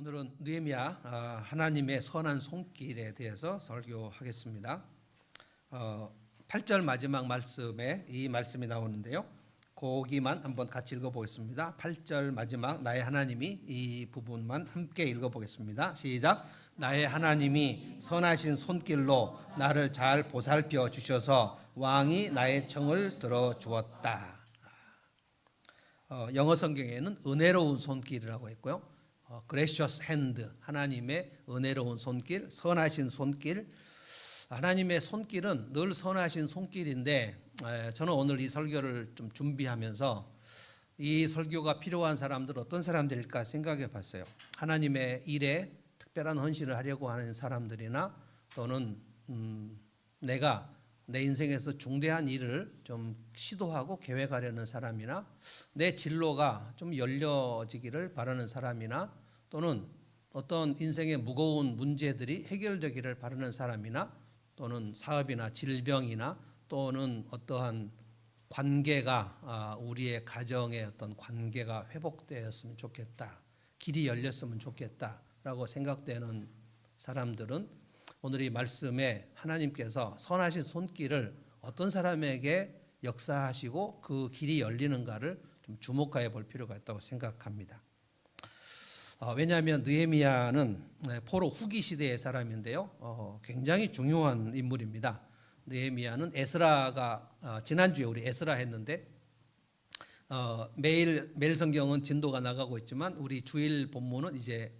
오늘은 느헤미야 하나님의 선한 손길에 대해서 설교하겠습니다. 8절 마지막 말씀에 이 말씀이 나오는데요. 거기만 한번 같이 읽어보겠습니다. 8절 마지막 나의 하나님이 이 부분만 함께 읽어보겠습니다. 시작. 나의 하나님이 선하신 손길로 나를 잘 보살펴 주셔서 왕이 나의 청을 들어주었다. 영어 성경에는 은혜로운 손길이라고 했고요. gracious hand, 하나님의 은혜로운 손길, 선하신 손길. 하나님의 손길은 늘 선하신 손길인데 저는 오늘 이 설교를 좀 준비하면서 이 설교가 필요한 사람들 어떤 사람들일까 생각해 봤어요. 하나님의 일에 특별한 헌신을 하려고 하는 사람들이나 또는 내가 내 인생에서 중대한 일을 좀 시도하고 계획하려는 사람이나 내 진로가 좀 열려지기를 바라는 사람이나 또는 어떤 인생의 무거운 문제들이 해결되기를 바라는 사람이나 또는 사업이나 질병이나 또는 어떠한 관계가 우리의 가정의 어떤 관계가 회복되었으면 좋겠다, 길이 열렸으면 좋겠다라고 생각되는 사람들은 오늘 이 말씀에 하나님께서 선하신 손길을 어떤 사람에게 역사하시고 그 길이 열리는가를 좀 주목해 볼 필요가 있다고 생각합니다. 왜냐하면 느헤미야는 포로 후기 시대의 사람인데요. 굉장히 중요한 인물입니다. 느헤미야는 에스라가 지난주에 우리 에스라 했는데 매일 성경은 진도가 나가고 있지만 우리 주일 본문은 이제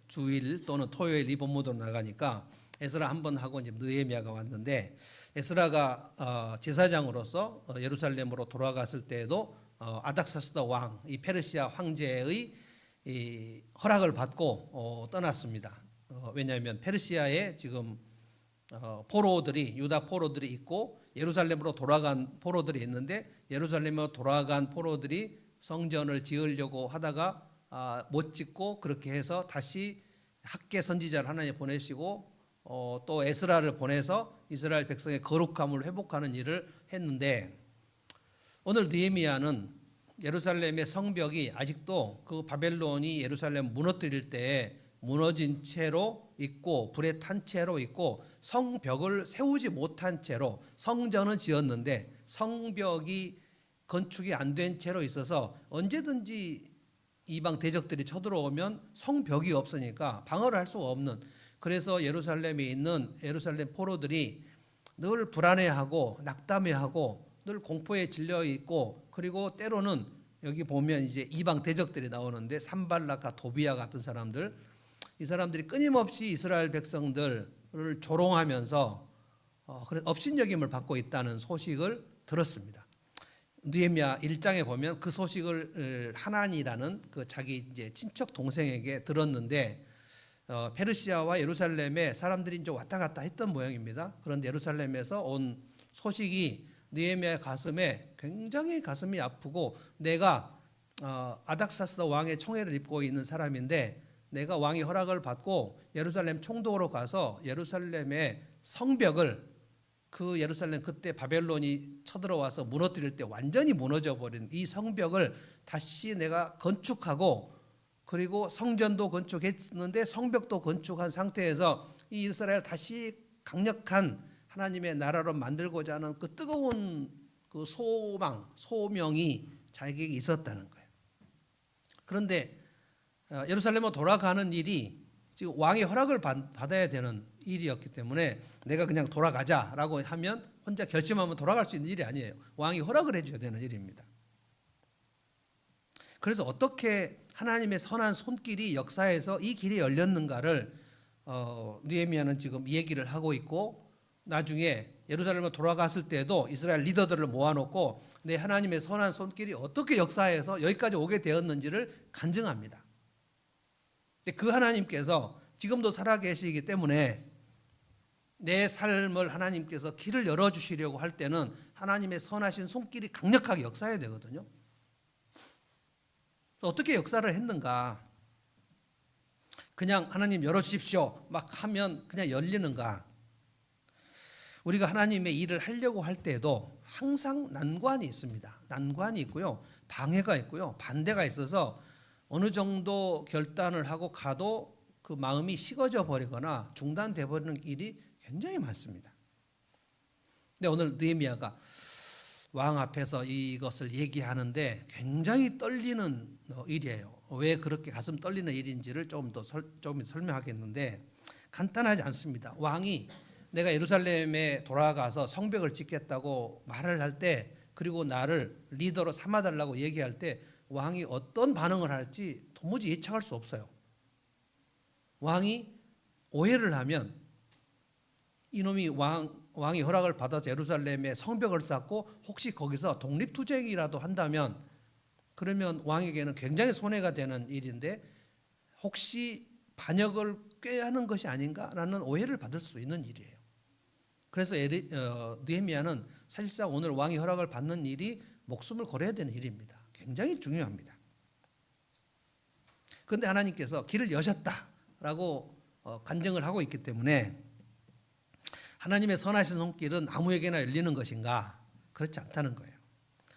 주일 또는 토요일 이 본문으로 나가니까 에스라 한 번 하고 이제 느헤미야가 왔는데 에스라가 제사장으로서 예루살렘으로 돌아갔을 때에도 아닥사스다 왕, 이 페르시아 황제의 이 허락을 받고 떠났습니다. 왜냐하면 페르시아에 지금 포로들이 유다 포로들이 있고 예루살렘으로 돌아간 포로들이 있는데 예루살렘으로 돌아간 포로들이 성전을 지으려고 하다가 못 짓고 그렇게 해서 다시 학계 선지자를 하나님 보내시고 또 에스라를 보내서 이스라엘 백성의 거룩함을 회복하는 일을 했는데 오늘 느헤미야는 예루살렘의 성벽이 아직도 그 바벨론이 예루살렘 무너뜨릴 때에 무너진 채로 있고 불에 탄 채로 있고 성벽을 세우지 못한 채로 성전은 지었는데 성벽이 건축이 안 된 채로 있어서 언제든지 이방 대적들이 쳐들어오면 성벽이 없으니까 방어를 할 수가 없는, 그래서 예루살렘에 있는 예루살렘 포로들이 늘 불안해하고 낙담해하고 늘 공포에 질려 있고, 그리고 때로는 여기 보면 이제 이방 대적들이 나오는데 산발락과 도비아 같은 사람들, 이 사람들이 끊임없이 이스라엘 백성들을 조롱하면서 업신여김을 받고 있다는 소식을 들었습니다. 느헤미야 1장에 보면 그 소식을 하나니라는 그 자기 이제 친척 동생에게 들었는데 페르시아와 예루살렘에 사람들이 이제 왔다 갔다 했던 모양입니다. 그런데 예루살렘에서 온 소식이 느헤미야의 가슴에 굉장히 가슴이 아프고, 내가 아닥사스다 왕의 총애를 입고 있는 사람인데 내가 왕의 허락을 받고 예루살렘 총독으로 가서 예루살렘의 성벽을, 그 예루살렘 그때 바벨론이 쳐들어와서 무너뜨릴 때 완전히 무너져 버린 이 성벽을 다시 내가 건축하고, 그리고 성전도 건축했는데 성벽도 건축한 상태에서 이 이스라엘 다시 강력한 하나님의 나라로 만들고자 하는 그 뜨거운 그 소망, 소명이 자기에게 있었다는 거예요. 그런데 예루살렘으로 돌아가는 일이 지금 왕의 허락을 받아야 되는 일이었기 때문에 내가 그냥 돌아가자라고 하면 혼자 결심하면 돌아갈 수 있는 일이 아니에요. 왕이 허락을 해줘야 되는 일입니다. 그래서 어떻게 하나님의 선한 손길이 역사에서 이 길이 열렸는가를 느헤미야는 지금 이 얘기를 하고 있고, 나중에 예루살렘으로 돌아갔을 때도 이스라엘 리더들을 모아놓고 내 하나님의 선한 손길이 어떻게 역사해서 여기까지 오게 되었는지를 간증합니다. 그 하나님께서 지금도 살아계시기 때문에 내 삶을 하나님께서 길을 열어주시려고 할 때는 하나님의 선하신 손길이 강력하게 역사해야 되거든요. 어떻게 역사를 했는가? 그냥 하나님 열어주십시오 막 하면 그냥 열리는가? 우리가 하나님의 일을 하려고 할 때도 항상 난관이 있습니다. 난관이 있고요, 방해가 있고요, 반대가 있어서 어느 정도 결단을 하고 가도 그 마음이 식어져 버리거나 중단돼 버리는 일이 굉장히 많습니다. 근데 오늘 느헤미야가 왕 앞에서 이것을 얘기하는데 굉장히 떨리는 일이에요. 왜 그렇게 가슴 떨리는 일인지를 조금 설명하겠는데 간단하지 않습니다. 왕이 내가 예루살렘에 돌아가서 성벽을 짓겠다고 말을 할 때, 그리고 나를 리더로 삼아달라고 얘기할 때 왕이 어떤 반응을 할지 도무지 예측할 수 없어요. 왕이 오해를 하면 이놈이 왕이 허락을 받아서 예루살렘에 성벽을 쌓고 혹시 거기서 독립투쟁이라도 한다면, 그러면 왕에게는 굉장히 손해가 되는 일인데 혹시 반역을 꾀하는 것이 아닌가라는 오해를 받을 수 있는 일이에요. 그래서 느헤미야는 사실상 오늘 왕이 허락을 받는 일이 목숨을 걸어야 되는 일입니다. 굉장히 중요합니다. 그런데 하나님께서 길을 여셨다라고 간증을 하고 있기 때문에 하나님의 선하신 손길은 아무에게나 열리는 것인가? 그렇지 않다는 거예요.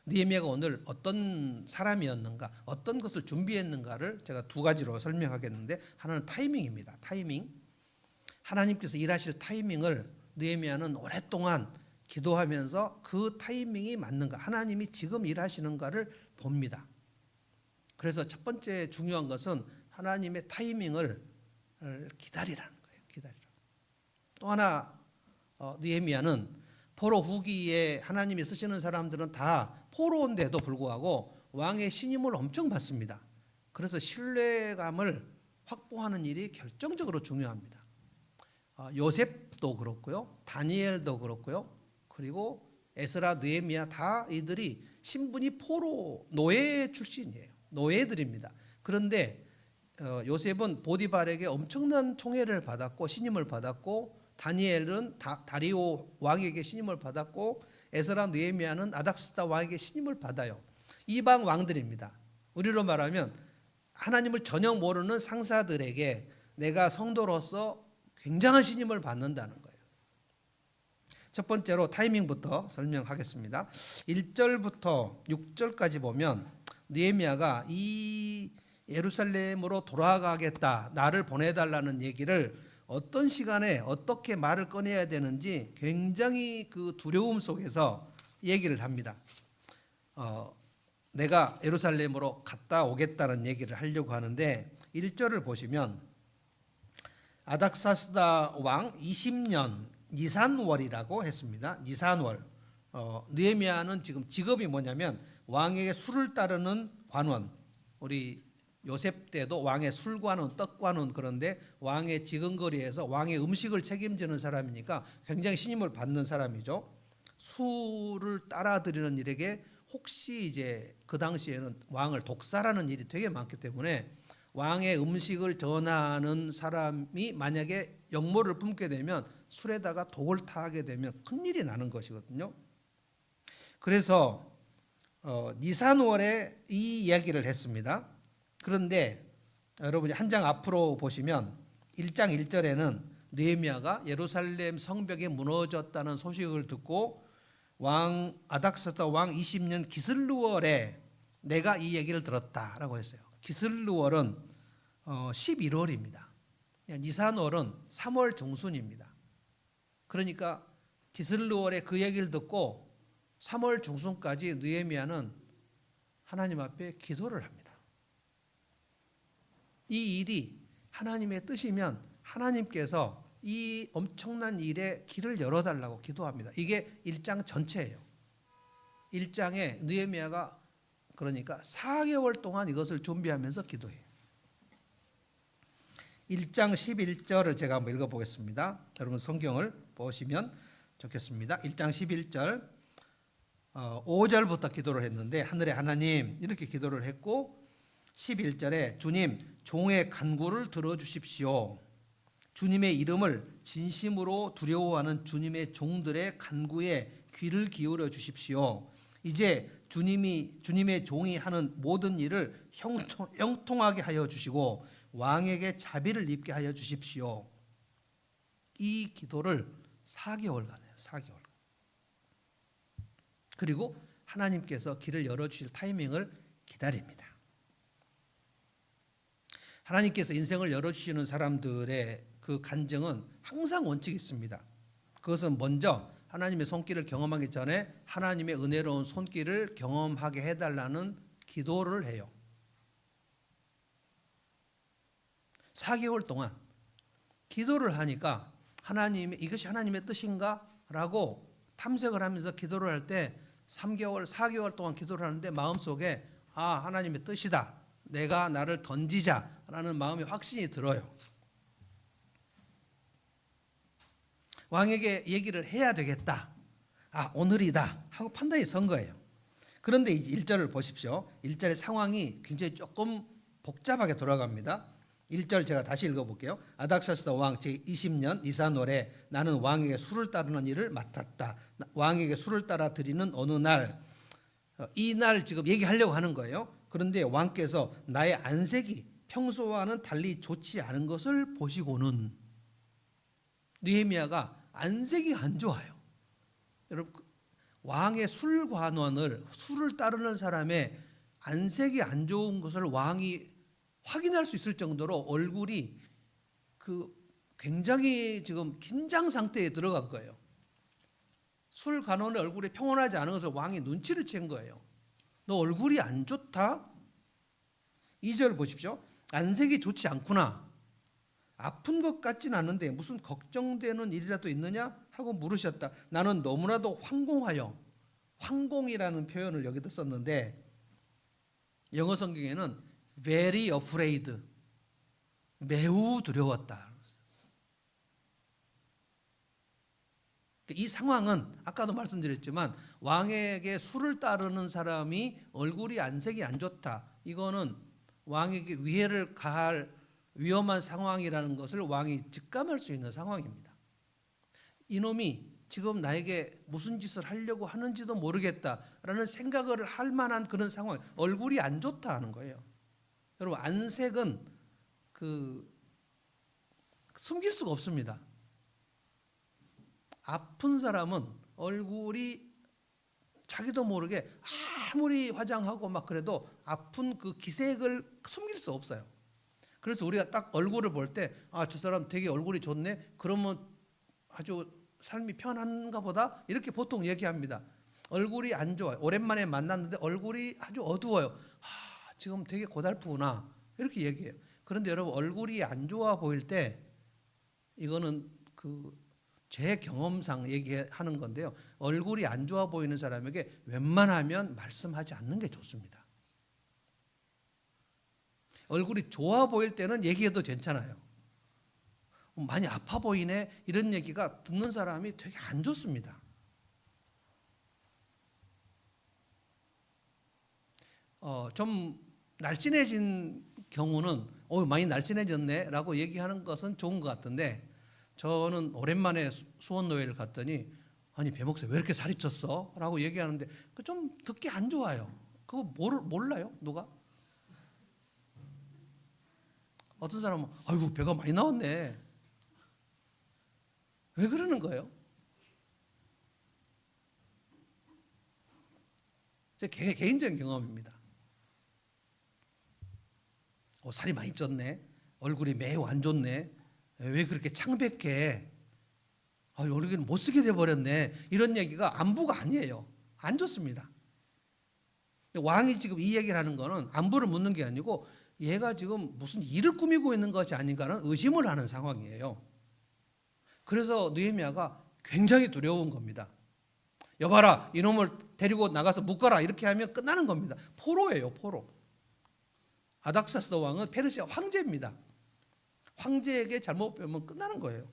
느헤미야가 오늘 어떤 사람이었는가, 어떤 것을 준비했는가를 제가 두 가지로 설명하겠는데, 하나는 타이밍입니다. 타이밍. 하나님께서 일하실 타이밍을 느헤미야는 오랫동안 기도하면서 그 타이밍이 맞는가, 하나님이 지금 일하시는가를 봅니다. 그래서 첫 번째 중요한 것은 하나님의 타이밍을 기다리라는 거예요. 기다리라. 또 하나, 느헤미야는 포로 후기에 하나님이 쓰시는 사람들은 다 포로인데도 불구하고 왕의 신임을 엄청 받습니다. 그래서 신뢰감을 확보하는 일이 결정적으로 중요합니다. 요셉도 그렇고요, 다니엘도 그렇고요, 그리고 에스라, 느헤미야 다 이들이 신분이 포로 노예 출신이에요. 노예들입니다. 그런데 요셉은 보디발에게 엄청난 총애를 받았고 신임을 받았고, 다니엘은 다리오 왕에게 신임을 받았고, 에스라, 느헤미야는 아닥스다 왕에게 신임을 받아요. 이방 왕들입니다. 우리로 말하면 하나님을 전혀 모르는 상사들에게 내가 성도로서 굉장한 신임을 받는다는 거예요. 첫 번째로 타이밍부터 설명하겠습니다. 1절부터 6절까지 보면 느헤미야가 이 예루살렘으로 돌아가겠다, 나를 보내달라는 얘기를 어떤 시간에 어떻게 말을 꺼내야 되는지 굉장히 그 두려움 속에서 얘기를 합니다. 내가 예루살렘으로 갔다 오겠다는 얘기를 하려고 하는데 1절을 보시면 아닥사스다 왕 20년 니산월이라고 했습니다. 니산월. 느헤미야는 지금 직업이 뭐냐면 왕에게 술을 따르는 관원. 우리 요셉 때도 왕의 술관원, 떡관원, 그런데 왕의 지근거리에서 왕의 음식을 책임지는 사람이니까 굉장히 신임을 받는 사람이죠. 술을 따라드리는 일에게 혹시 이제 그 당시에는 왕을 독살하는 일이 되게 많기 때문에 왕의 음식을 전하는 사람이 만약에 역모를 품게 되면 술에다가 독을 타게 되면 큰일이 나는 것이거든요. 그래서 니산월에 이 이야기를 했습니다. 그런데 여러분이 한 장 앞으로 보시면 1장 1절에는 느헤미야가 예루살렘 성벽이 무너졌다는 소식을 듣고 왕 아닥사스다 왕 20년 기슬루월에 내가 이 얘기를 들었다라고 했어요. 기슬루월은 11월입니다. 니산월은 3월 중순입니다. 그러니까 기슬루월에 그 얘기를 듣고 3월 중순까지 느헤미야는 하나님 앞에 기도를 합니다. 이 일이 하나님의 뜻이면 하나님께서 이 엄청난 일에 길을 열어달라고 기도합니다. 이게 1장 전체예요. 1장에 느헤미야가 그러니까 4개월 동안 이것을 준비하면서 기도해요. 1장 11절을 제가 한번 읽어보겠습니다. 여러분 성경을 보시면 좋겠습니다. 1장 11절 5절부터 기도를 했는데 하늘의 하나님 이렇게 기도를 했고, 11절에 주님 종의 간구를 들어주십시오. 주님의 이름을 진심으로 두려워하는 주님의 종들의 간구에 귀를 기울여 주십시오. 이제 주님의 종이 하는 모든 일을 형통하게 하여 주시고 왕에게 자비를 입게 하여 주십시오. 이 기도를 4개월간 해요. 4개월. 그리고 하나님께서 길을 열어주실 타이밍을 기다립니다. 하나님께서 인생을 열어주시는 사람들의 그 간증은 항상 원칙이 있습니다. 그것은 먼저 하나님의 손길을 경험하기 전에 하나님의 은혜로운 손길을 경험하게 해달라는 기도를 해요. 4개월 동안 기도를 하니까 이것이 하나님의 뜻인가? 라고 탐색을 하면서 기도를 할 때 3개월, 4개월 동안 기도를 하는데 마음속에 하나님의 뜻이다. 내가 나를 던지자라는 마음의 확신이 들어요. 왕에게 얘기를 해야 되겠다. 오늘이다 하고 판단이 선 거예요. 그런데 이제 1절을 보십시오. 1절의 상황이 굉장히 조금 복잡하게 돌아갑니다. 1절 제가 다시 읽어볼게요. 아닥사스다 왕 제20년 니산월에 나는 왕에게 술을 따르는 일을 맡았다. 왕에게 술을 따라 드리는 어느 날, 이 날 지금 얘기하려고 하는 거예요. 그런데 왕께서 나의 안색이 평소와는 달리 좋지 않은 것을 보시고는, 느헤미야가 안색이 안 좋아요. 여러분, 왕의 술관원을, 술을 따르는 사람의 안색이 안 좋은 것을 왕이 확인할 수 있을 정도로 얼굴이 굉장히 지금 긴장 상태에 들어간 거예요. 술관원의 얼굴이 평온하지 않은 것을 왕이 눈치를 챈 거예요. 너 얼굴이 안 좋다? 2절 보십시오. 안색이 좋지 않구나. 아픈 것 같진 않은데 무슨 걱정되는 일이라도 있느냐? 하고 물으셨다. 나는 너무나도 황공하여, 황공이라는 표현을 여기다 썼는데 영어 성경에는 very afraid, 매우 두려웠다. 이 상황은 아까도 말씀드렸지만 왕에게 술을 따르는 사람이 얼굴이 안색이 안 좋다. 이거는 왕에게 위해를 가할 위험한 상황이라는 것을 왕이 직감할 수 있는 상황입니다. 이놈이 지금 나에게 무슨 짓을 하려고 하는지도 모르겠다라는 생각을 할 만한 그런 상황, 얼굴이 안 좋다 하는 거예요. 여러분, 안색은 숨길 수가 없습니다. 아픈 사람은 얼굴이 자기도 모르게 아무리 화장하고 막 그래도 아픈 그 기색을 숨길 수 없어요. 그래서 우리가 딱 얼굴을 볼 때 저 사람 되게 얼굴이 좋네. 그러면 아주 삶이 편한가 보다. 이렇게 보통 얘기합니다. 얼굴이 안 좋아요. 오랜만에 만났는데 얼굴이 아주 어두워요. 지금 되게 고달프구나. 이렇게 얘기해요. 그런데 여러분, 얼굴이 안 좋아 보일 때 이거는 제 경험상 얘기하는 건데요. 얼굴이 안 좋아 보이는 사람에게 웬만하면 말씀하지 않는 게 좋습니다. 얼굴이 좋아 보일 때는 얘기해도 괜찮아요. 많이 아파 보이네 이런 얘기가 듣는 사람이 되게 안 좋습니다. 좀 날씬해진 경우는 많이 날씬해졌네 라고 얘기하는 것은 좋은 것 같은데, 저는 오랜만에 수원노예를 갔더니 배 목사님 왜 이렇게 살이 쪘어? 라고 얘기하는데 좀 듣기 안 좋아요. 그거 몰라요? 누가? 어떤 사람은 아이고 배가 많이 나왔네. 왜 그러는 거예요? 제 개인적인 경험입니다. 살이 많이 쪘네. 얼굴이 매우 안 좋네. 왜 그렇게 창백해? 얼굴이 못 쓰게 돼버렸네. 이런 얘기가 안부가 아니에요. 안 좋습니다. 왕이 지금 이 얘기를 하는 거는 안부를 묻는 게 아니고 얘가 지금 무슨 일을 꾸미고 있는 것이 아닌가는 의심을 하는 상황이에요. 그래서 느헤미야가 굉장히 두려운 겁니다. 여봐라, 이놈을 데리고 나가서 묶어라. 이렇게 하면 끝나는 겁니다. 포로예요, 포로. 아닥사스다 왕은 페르시아 황제입니다. 황제에게 잘못 배우면 끝나는 거예요.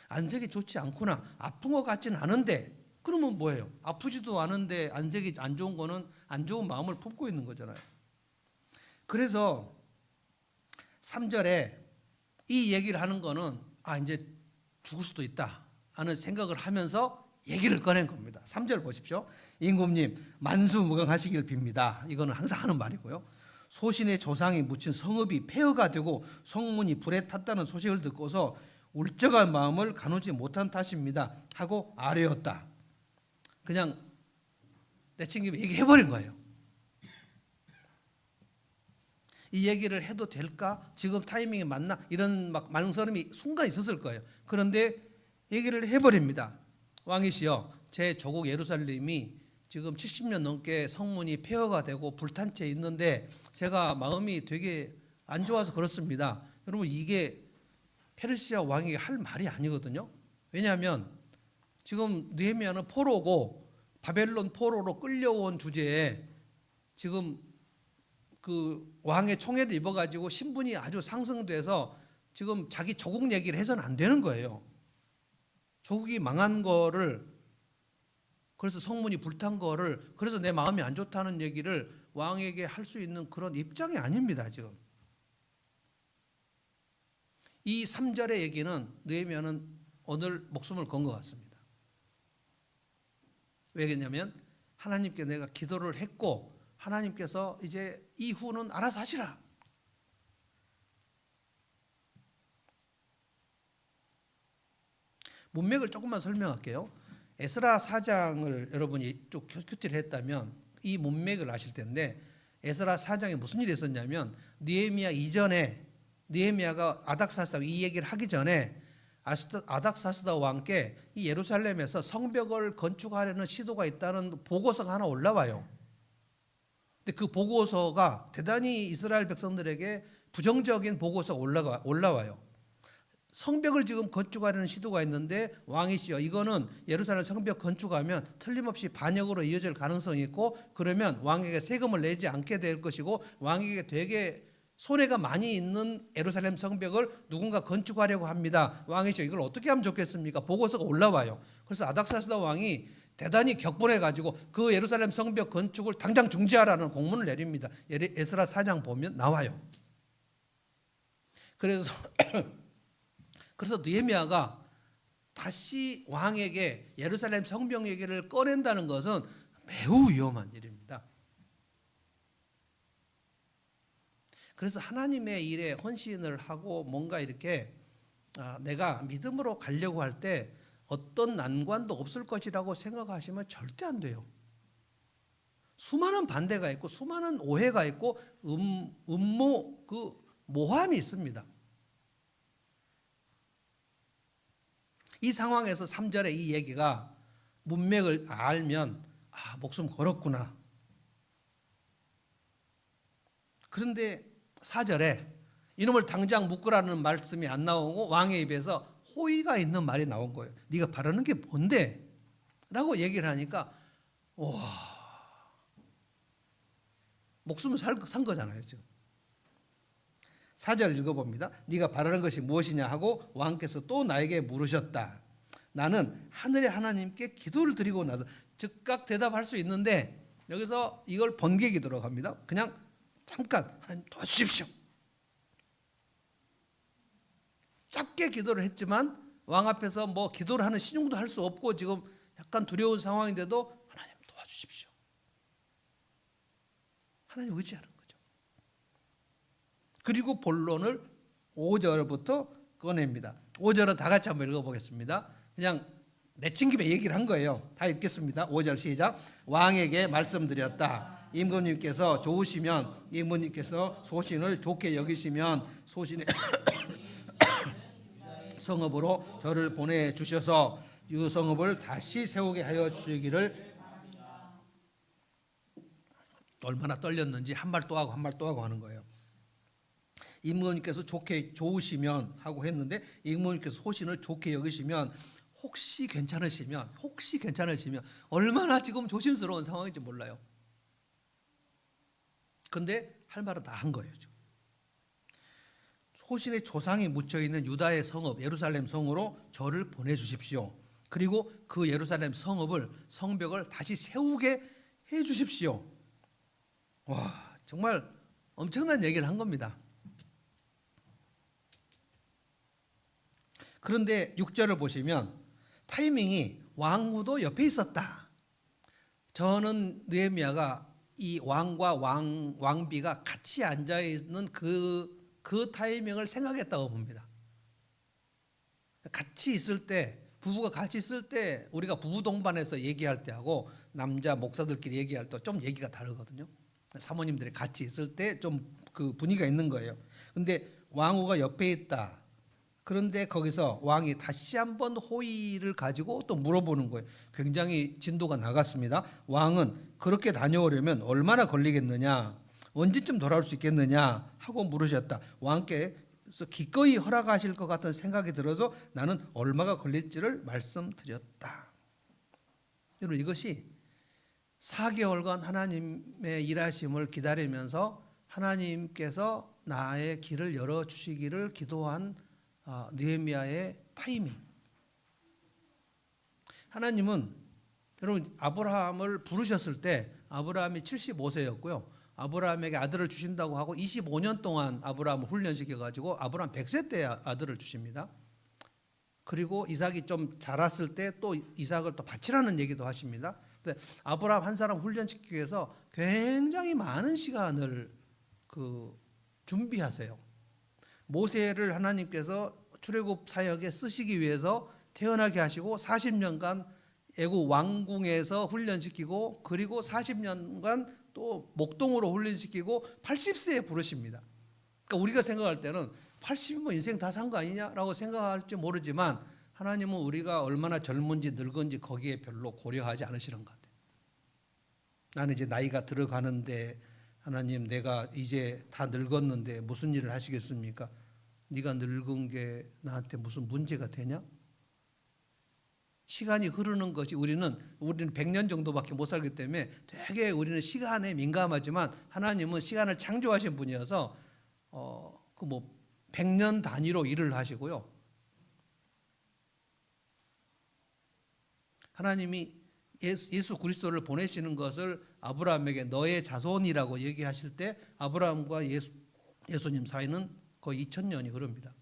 안색이 좋지 않구나. 아픈 것 같지는 않은데, 그러면 뭐예요? 아프지도 않은데 안색이 안 좋은 거는 안 좋은 마음을 품고 있는 거잖아요. 그래서 3절에 이 얘기를 하는 거는 이제 죽을 수도 있다 하는 생각을 하면서 얘기를 꺼낸 겁니다. 3절 보십시오. 임금님, 만수무강하시길 빕니다. 이거는 항상 하는 말이고요. 소신의 조상이 묻힌 성읍이 폐허가 되고 성문이 불에 탔다는 소식을 듣고서 울적한 마음을 가누지 못한 탓입니다 하고 아뢰었다. 그냥 내친김에 얘기해버린 거예요. 이 얘기를 해도 될까? 지금 타이밍이 맞나? 이런 막 망설임이 순간 있었을 거예요. 그런데 얘기를 해버립니다. 왕이시여, 제 조국 예루살렘이 지금 70년 넘게 성문이 폐허가 되고 불탄 채 있는데 제가 마음이 되게 안 좋아서 그렇습니다. 여러분, 이게 페르시아 왕에게 할 말이 아니거든요. 왜냐하면 지금 느헤미야는 포로고 바벨론 포로로 끌려온 주제에 지금 그 왕의 총애를 입어가지고 신분이 아주 상승돼서 지금 자기 조국 얘기를 해서는 안 되는 거예요. 조국이 망한 거를, 그래서 성문이 불탄 거를, 그래서 내 마음이 안 좋다는 얘기를 왕에게 할 수 있는 그런 입장이 아닙니다. 지금 이 3절의 얘기는 느헤미야는 오늘 목숨을 건 것 같습니다. 왜냐하면 하나님께 내가 기도를 했고 하나님께서 이제 이후는 알아서 하시라. 문맥을 조금만 설명할게요. 에스라 4장을 여러분이 쭉 큐티를 했다면 이 문맥을 아실 텐데, 에스라 4장에 무슨 일이 있었냐면 느헤미야 이전에 느헤미야가 아닥사스다 이 얘기를 하기 전에 아닥사스다 왕께 이 예루살렘에서 성벽을 건축하려는 시도가 있다는 보고서가 하나 올라와요. 근데 그 보고서가 대단히 이스라엘 백성들에게 부정적인 보고서가 올라와요. 성벽을 지금 건축하려는 시도가 있는데 왕이시여, 이거는 예루살렘 성벽 건축하면 틀림없이 반역으로 이어질 가능성이 있고, 그러면 왕에게 세금을 내지 않게 될 것이고 왕에게 되게 손해가 많이 있는 예루살렘 성벽을 누군가 건축하려고 합니다. 왕이시여, 이걸 어떻게 하면 좋겠습니까? 보고서가 올라와요. 그래서 아닥사스다 왕이 대단히 격분해 가지고 그 예루살렘 성벽 건축을 당장 중지하라는 공문을 내립니다. 에스라 4장 보면 나와요. 그래서 느헤미야가 다시 왕에게 예루살렘 성벽 얘기를 꺼낸다는 것은 매우 위험한 일입니다. 그래서 하나님의 일에 헌신을 하고 뭔가 이렇게 내가 믿음으로 가려고 할 때 어떤 난관도 없을 것이라고 생각하시면 절대 안 돼요. 수많은 반대가 있고 수많은 오해가 있고 모함이 있습니다. 이 상황에서 3절에 이 얘기가 문맥을 알면 목숨 걸었구나. 그런데 4절에 이놈을 당장 묶으라는 말씀이 안 나오고 왕의 입에서 호의가 있는 말이 나온 거예요. 네가 바라는 게 뭔데? 라고 얘기를 하니까 목숨을 산 거잖아요. 지금 4절 읽어봅니다. 네가 바라는 것이 무엇이냐 하고 왕께서 또 나에게 물으셨다. 나는 하늘의 하나님께 기도를 드리고 나서, 즉각 대답할 수 있는데 여기서 이걸 번개 기도로 갑니다. 그냥 잠깐 하나님 도와주십시오. 짧게 기도를 했지만 왕 앞에서 뭐 기도를 하는 신용도 할 수 없고 지금 약간 두려운 상황인데도 하나님 도와주십시오. 하나님 의지하는 거죠. 그리고 본론을 5절부터 꺼냅니다. 5절은 다 같이 한번 읽어보겠습니다. 그냥 내친 김에 얘기를 한 거예요. 다 읽겠습니다. 5절 시작. 왕에게 말씀드렸다. 임금님께서 좋으시면, 임금님께서 소신을 좋게 여기시면 소신의 성읍으로 저를 보내주셔서 유성읍을 다시 세우게 하여 주시기를. 얼마나 떨렸는지 한 말 또 하고 한 말 또 하고 하는 거예요. 임금님께서 좋으시면 하고 했는데, 임금님께서 소신을 좋게 여기시면, 혹시 괜찮으시면 얼마나 지금 조심스러운 상황인지 몰라요. 근데 할 말은 다 한 거예요. 소신의 조상이 묻혀있는 유다의 성읍 예루살렘 성으로 저를 보내주십시오. 그리고 그 예루살렘 성벽을 다시 세우게 해주십시오. 와, 정말 엄청난 얘기를 한 겁니다. 그런데 6절을 보시면 타이밍이 왕후도 옆에 있었다. 저는 느헤미야가 이 왕과 왕비가 같이 앉아있는 그 타이밍을 생각했다고 봅니다. 같이 있을 때, 부부가 같이 있을 때 우리가 부부 동반해서 얘기할 때하고 남자 목사들끼리 얘기할 때 좀 얘기가 다르거든요. 사모님들이 같이 있을 때 좀 그 분위기가 있는 거예요. 근데 왕후가 옆에 있다. 그런데 거기서 왕이 다시 한번 호의를 가지고 또 물어보는 거예요. 굉장히 진도가 나갔습니다. 왕은 그렇게 다녀오려면 얼마나 걸리겠느냐, 언제쯤 돌아올 수 있겠느냐 하고 물으셨다. 왕께서 기꺼이 허락하실 것 같은 생각이 들어서 나는 얼마가 걸릴지를 말씀드렸다. 여러분, 이것이 4개월간 하나님의 일하심을 기다리면서 하나님께서 나의 길을 열어주시기를 기도한 느헤미야의 타이밍. 하나님은 여러분 아브라함을 부르셨을 때 아브라함이 75세였고요. 아브라함에게 아들을 주신다고 하고 25년 동안 아브라함을 훈련시켜가지고 아브라함 100세 때 아들을 주십니다. 그리고 이삭이 좀 자랐을 때 또 이삭을 또 바치라는 얘기도 하십니다. 아브라함 한 사람 훈련시키기 위해서 굉장히 많은 시간을 준비하세요. 모세를 하나님께서 출애굽 사역에 쓰시기 위해서 태어나게 하시고 40년간 애굽 왕궁에서 훈련시키고 그리고 40년간 또 목동으로 훈련시키고 80세에 부르십니다. 그러니까 우리가 생각할 때는 80이면 인생 다 산 거 아니냐라고 생각할지 모르지만 하나님은 우리가 얼마나 젊은지 늙은지 거기에 별로 고려하지 않으시는 것 같아요. 나는 이제 나이가 들어가는데 하나님 내가 이제 다 늙었는데 무슨 일을 하시겠습니까? 네가 늙은 게 나한테 무슨 문제가 되냐? 시간이 흐르는 것이 우리는 100년 정도밖에 못 살기 때문에 되게 우리는 시간에 민감하지만 하나님은 시간을 창조하신 분이어서 100년 단위로 일을 하시고요. 하나님이 예수 그리스도를 보내시는 것을 아브라함에게 너의 자손이라고 얘기하실 때 아브라함과 예수님 사이는 거의 2000년이 흐릅니다.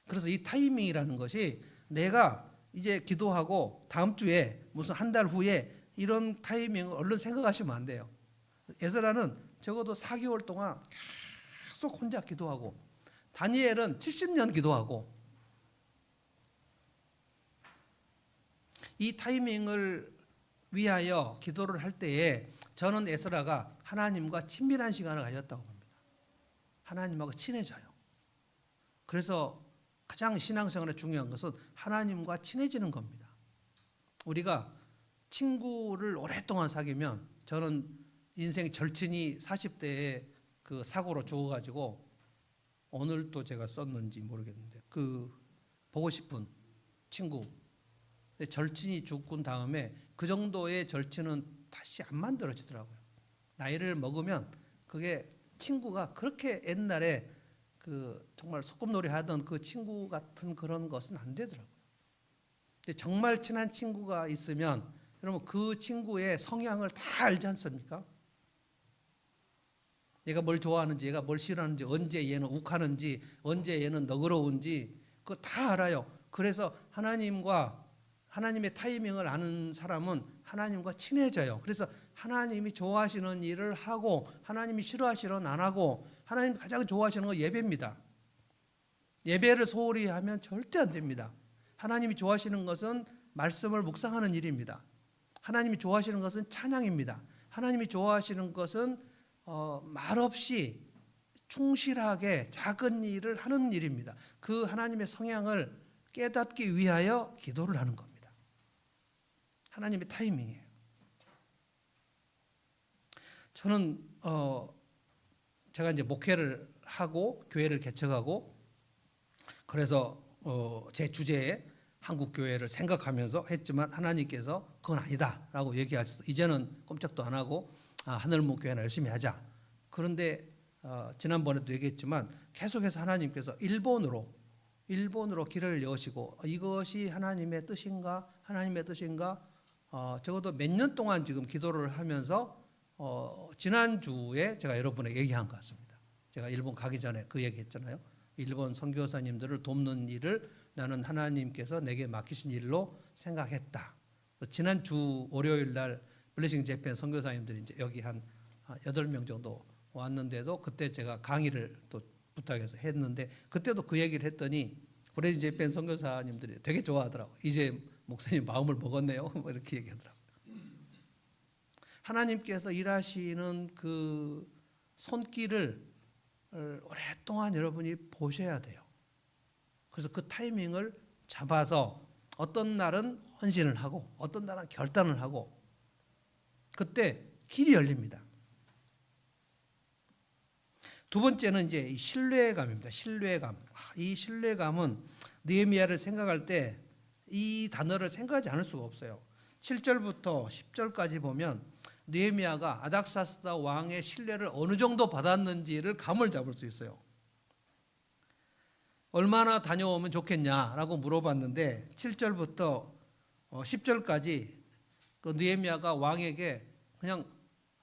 그래서 이 타이밍이라는 것이 내가 이제 기도하고 다음 주에 무슨 한 달 후에 이런 타이밍을 얼른 생각하시면 안 돼요. 에스라는 적어도 4개월 동안 계속 혼자 기도하고 다니엘은 70년 기도하고 이 타이밍을 위하여 기도를 할 때에 저는 에스라가 하나님과 친밀한 시간을 가졌다고 봅니다. 하나님하고 친해져요. 그래서 가장 신앙생활에 중요한 것은 하나님과 친해지는 겁니다. 우리가 친구를 오랫동안 사귀면 저는 인생 절친이 40대에 그 사고로 죽어가지고 오늘 또 제가 썼는지 모르겠는데 보고 싶은 친구 절친이 죽은 다음에 그 정도의 절친은 다시 안 만들어지더라고요. 나이를 먹으면 그게 친구가 그렇게 옛날에 정말 소꿉놀이 하던 그 친구 같은 그런 것은 안 되더라고요. 근데 정말 친한 친구가 있으면 여러분 그 친구의 성향을 다 알지 않습니까? 얘가 뭘 좋아하는지, 얘가 뭘 싫어하는지, 언제 얘는 욱하는지, 언제 얘는 너그러운지 그거 다 알아요. 그래서 하나님의 타이밍을 아는 사람은 하나님과 친해져요. 그래서 하나님이 좋아하시는 일을 하고 하나님이 싫어하시는 안 하고 하나님이 가장 좋아하시는 건 예배입니다. 예배를 소홀히 하면 절대 안 됩니다. 하나님이 좋아하시는 것은 말씀을 묵상하는 일입니다. 하나님이 좋아하시는 것은 찬양입니다. 하나님이 좋아하시는 것은 말없이 충실하게 작은 일을 하는 일입니다. 그 하나님의 성향을 깨닫기 위하여 기도를 하는 겁니다. 하나님의 타이밍이에요. 저는 제가 이제 목회를 하고 교회를 개척하고 그래서 제 주제에 한국 교회를 생각하면서 했지만 하나님께서 그건 아니다라고 얘기하셔서 이제는 꼼짝도 안 하고 하늘문 교회나 열심히 하자. 그런데 지난번에도 얘기했지만 계속해서 하나님께서 일본으로 길을 여시고 이것이 하나님의 뜻인가 적어도 몇 년 동안 지금 기도를 하면서 지난주에 제가 여러분에게 얘기한 것 같습니다. 제가 일본 가기 전에 그 얘기했잖아요. 일본 선교사님들을 돕는 일을 나는 하나님께서 내게 맡기신 일로 생각했다. 지난주 월요일 날 블레싱 재팬 선교사님들이 이제 여기 한 8명 정도 왔는데도 그때 제가 강의를 또 부탁해서 했는데 그때도 그 얘기를 했더니 블레싱 재팬 선교사님들이 되게 좋아하더라고요. 이제 목사님 마음을 먹었네요. 이렇게 얘기하더라고요. 하나님께서 일하시는 그 손길을 오랫동안 여러분이 보셔야 돼요. 그래서 그 타이밍을 잡아서 어떤 날은 헌신을 하고 어떤 날은 결단을 하고 그때 길이 열립니다. 두 번째는 이제 이 신뢰감입니다. 신뢰감. 이 신뢰감은 느헤미야를 생각할 때 이 단어를 생각하지 않을 수가 없어요. 7절부터 10절까지 보면 느헤미야가 아닥사스다 왕의 신뢰를 어느 정도 받았는지를 감을 잡을 수 있어요. 얼마나 다녀오면 좋겠냐라고 물어봤는데 7절부터 10절까지 그 느헤미야가 왕에게 그냥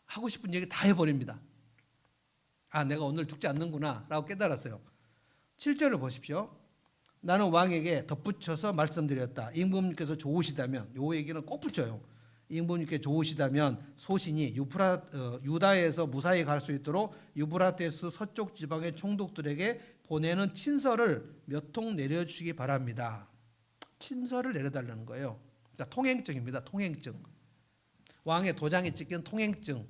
하고 싶은 얘기 다 해버립니다. 아, 내가 오늘 죽지 않는구나 라고 깨달았어요. 7절을 보십시오. 나는 왕에게 덧붙여서 말씀드렸다. 임금님께서 좋으시다면, 요 얘기는 꼭 붙여요. 임금님께 좋으시다면 소신이 유다에서 무사히 갈 수 있도록 유브라테스 서쪽 지방의 총독들에게 보내는 친서를 몇 통 내려주시기 바랍니다. 친서를 내려달라는 거예요. 그러니까 통행증입니다. 통행증. 왕의 도장에 찍힌 통행증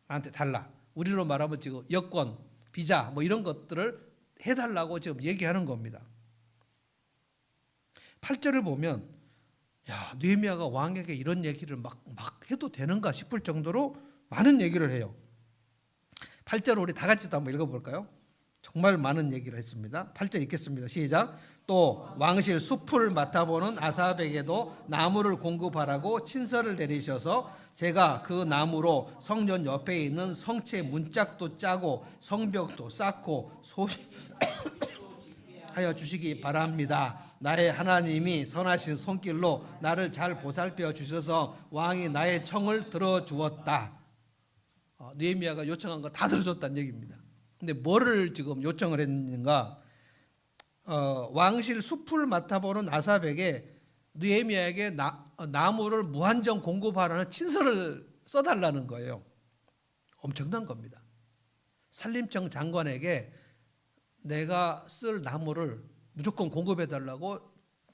나한테 달라. 우리로 말하면 지금 여권, 비자 뭐 이런 것들을 해달라고 지금 얘기하는 겁니다. 8절을 보면 야, 느헤미야가 왕에게 이런 얘기를 막 해도 되는가 싶을 정도로 많은 얘기를 해요. 8절 우리 다 같이 한번 읽어볼까요? 정말 많은 얘기를 했습니다. 8절 읽겠습니다. 시작. 또 왕실 숲을 맡아보는 아삽에게도 나무를 공급하라고 친서를 내리셔서 제가 그 나무로 성전 옆에 있는 성체 문짝도 짜고 성벽도 쌓고 하여 주시기 바랍니다. 나의 하나님이 선하신 손길로 나를 잘 보살펴 주셔서 왕이 나의 청을 들어주었다. 느헤미야가 요청한 거 다 들어줬다는 얘기입니다. 근데 뭐를 지금 요청을 했는가? 왕실 숲을 맡아보는 아삽에게 느헤미야에게 나무를 무한정 공급하라는 친서를 써달라는 거예요. 엄청난 겁니다. 산림청 장관에게 내가 쓸 나무를 무조건 공급해달라고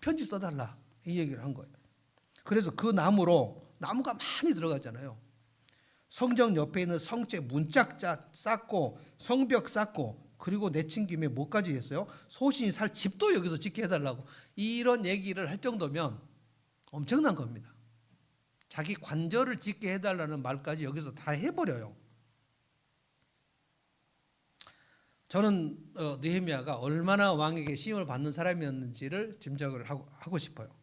편지 써달라 이 얘기를 한 거예요. 그래서 그 나무로 나무가 많이 들어가잖아요. 성정 옆에 있는 성체 문짝 쌓고 성벽 쌓고 그리고 내친 김에 뭐까지 했어요? 소신이 살 집도 여기서 짓게 해달라고 이런 얘기를 할 정도면 엄청난 겁니다. 자기 관절을 짓게 해달라는 말까지 여기서 다 해버려요. 저는 느헤미야가 얼마나 왕에게 시험을 받는 사람이었는지를 짐작을 하고 싶어요.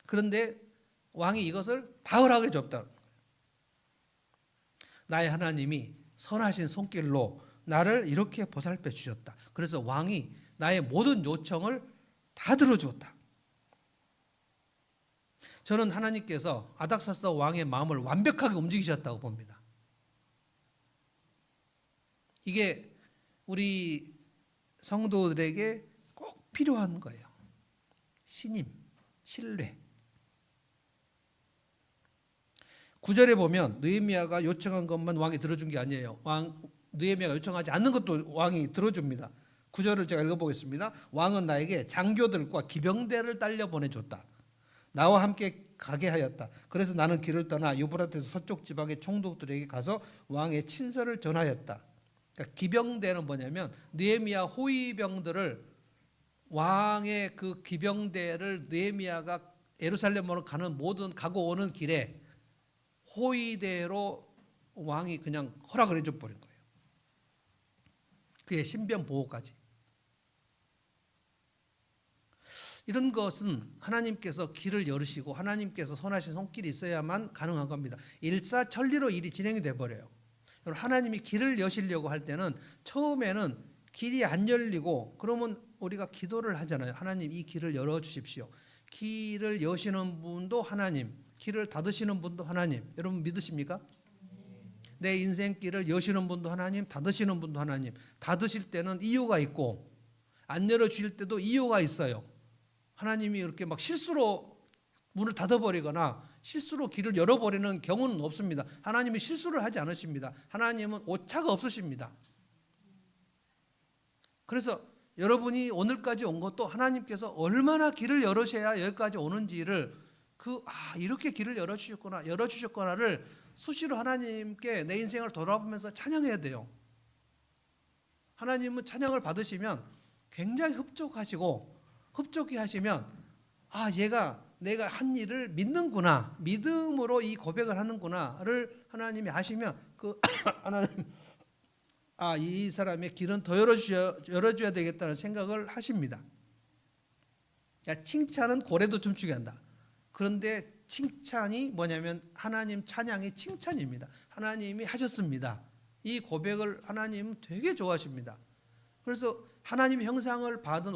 그런데 왕이 이것을 다 허락해 줬다. 나의 하나님이 선하신 손길로 나를 이렇게 보살펴 주셨다. 그래서 왕이 나의 모든 요청을 다 들어주었다. 저는 하나님께서 아닥사스다 왕의 마음을 완벽하게 움직이셨다고 봅니다. 이게 우리 성도들에게 꼭 필요한 거예요. 신임, 신뢰. 9절에 보면 느헤미야가 요청한 것만 왕이 들어준 게 아니에요. 느헤미야가 요청하지 않는 것도 왕이 들어줍니다. 9절을 제가 읽어보겠습니다. 왕은 나에게 장교들과 기병대를 딸려 보내줬다. 나와 함께 가게 하였다. 그래서 나는 길을 떠나 유브라테스 서쪽 지방의 총독들에게 가서 왕의 친서를 전하였다. 그러니까 기병대는 뭐냐면 느헤미야 호위병들을 왕의 그 기병대를 느헤미야가 예루살렘으로 가는 모든 가고 오는 길에 호위대로 왕이 그냥 허락을 해줘 버린 거예요. 그의 신변 보호까지. 이런 것은 하나님께서 길을 열으시고 하나님께서 선하신 손길이 있어야만 가능한 겁니다. 일사천리로 일이 진행이 돼버려요. 하나님이 길을 여시려고 할 때는 처음에는 길이 안 열리고 그러면 우리가 기도를 하잖아요. 하나님 이 길을 열어주십시오. 길을 여시는 분도 하나님, 길을 닫으시는 분도 하나님. 여러분 믿으십니까? 내 인생길을 여시는 분도 하나님, 닫으시는 분도 하나님. 닫으실 때는 이유가 있고 안 열어주실 때도 이유가 있어요. 하나님이 이렇게 막 실수로 문을 닫아버리거나 실수로 길을 열어버리는 경우는 없습니다. 하나님이 실수를 하지 않으십니다. 하나님은 오차가 없으십니다. 그래서 여러분이 오늘까지 온 것도 하나님께서 얼마나 길을 열으셔야 여기까지 오는지를 이렇게 길을 열어주셨구나를 수시로 하나님께 내 인생을 돌아보면서 찬양해야 돼요. 하나님은 찬양을 받으시면 굉장히 흡족해 하시면 얘가 내가 한 일을 믿는구나, 믿음으로 이 고백을 하는구나를 하나님이 아시면 하나님 이 사람의 길은 더 열어줘야 되겠다는 생각을 하십니다. 칭찬은 고래도 춤추게 한다. 그런데 칭찬이 뭐냐면 하나님 찬양이 칭찬입니다. 하나님이 하셨습니다. 이 고백을 하나님은 되게 좋아하십니다. 그래서 하나님의 형상을 받은